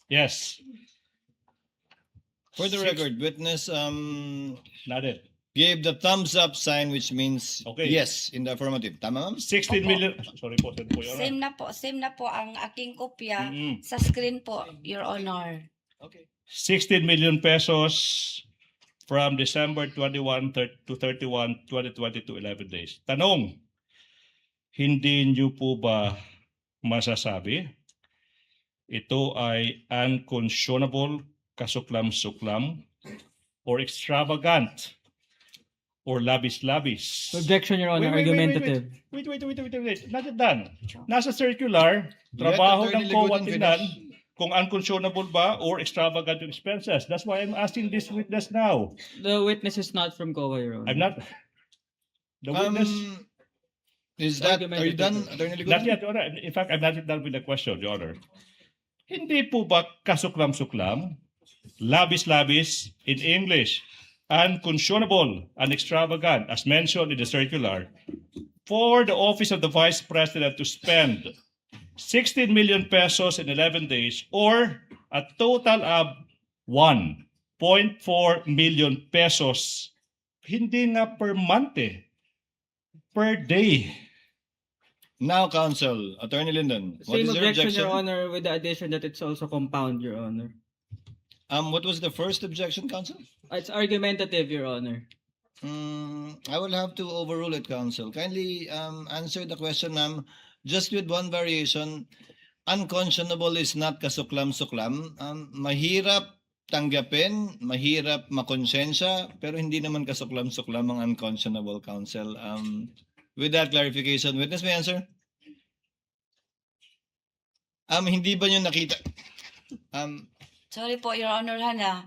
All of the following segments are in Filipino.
Yes. For the record, witness Nodded. gave the thumbs up sign, which means Okay. yes in the affirmative. Tama, ma'am? 16 Opo. million. Sorry po, Your Honor. Same na po ang aking kopya Mm-mm. sa screen po, Your Honor. Okay. 16 million pesos from December 21 to 31, 2022, 11 days. Tanong, hindi niyo po ba masasabi ito ay unconscionable, kasuklam-suklam, or extravagant, or labis-labis? Objection, Your Honor. Argumentative. Wait. Not yet done. Nasa circular, trabaho ng Attorney COA Ligodan tingnan finish. kung unconscionable ba or extravagant yung expenses. That's why I'm asking this witness now. The witness is not from COA, Your Honor. I'm not. The witness. Is that, are you done, Attorney Ligodan? Not yet, Your Honor. In fact, I'm not yet done with the question, Your Honor. Hindi po ba kasuklam-suklam, labis-labis in English, unconscionable and extravagant, as mentioned in the circular, for the office of the Vice President to spend 16 million pesos in 11 days or a total of 1.4 million pesos. Hindi nga per month per day. Now, counsel, Attorney Linden, what Same is your objection, objection? Your Honor, with the addition that it's also compound, Your Honor. What was the first objection, counsel? It's argumentative, Your Honor. I will have to overrule it, counsel. Kindly answer the question, ma'am, just with one variation. Unconscionable is not kasuklam-suklam. Mahirap tanggapin, mahirap makonsensya, pero hindi naman kasuklam-suklam ang unconscionable, counsel. With that clarification, witness may answer? Hindi ba nyo nakita? Sorry po, Your Honor, Hana.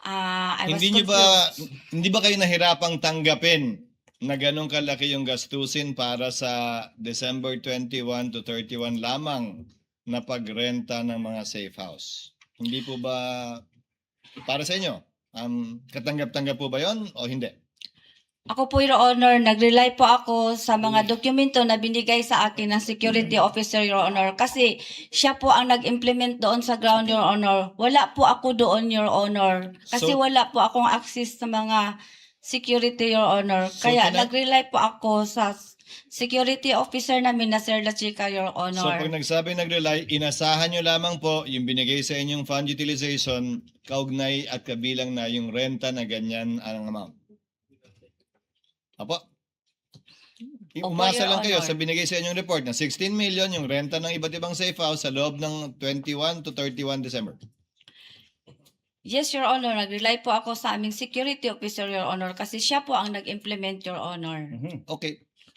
I was Hindi confused. ba kayo nahirapang tanggapin na ganong kalaki yung gastusin para sa December 21 to 31 lamang na pagrenta ng mga safe house? Hindi po ba para sa inyo? Katanggap-tanggap po ba yon o hindi? Ako po, Your Honor, nag-rely po ako sa mga dokumento na binigay sa akin ng security officer, Your Honor, kasi siya po ang nag-implement doon sa ground, Your Honor. Wala po ako doon, Your Honor, kasi So- wala po akong access sa mga security, Your Honor. So, Kaya nag-rely po ako sa security officer namin na Sir La Chica, Your So Honor. pag nagsabi nag-rely, inasahan nyo lamang po yung binigay sa inyong fund utilization, kaugnay at kabilang na yung renta na ganyan ang amount. Apo? Opo, Umasa Your lang kayo Honor. sa binigay sa inyong report na 16 million yung renta ng iba't ibang safe house sa loob ng 21 to 31 December. Yes, Your Honor, nag-rely po ako sa aming security officer, Your Honor, kasi siya po ang nag-implement, Your Honor. Mhm. Okay.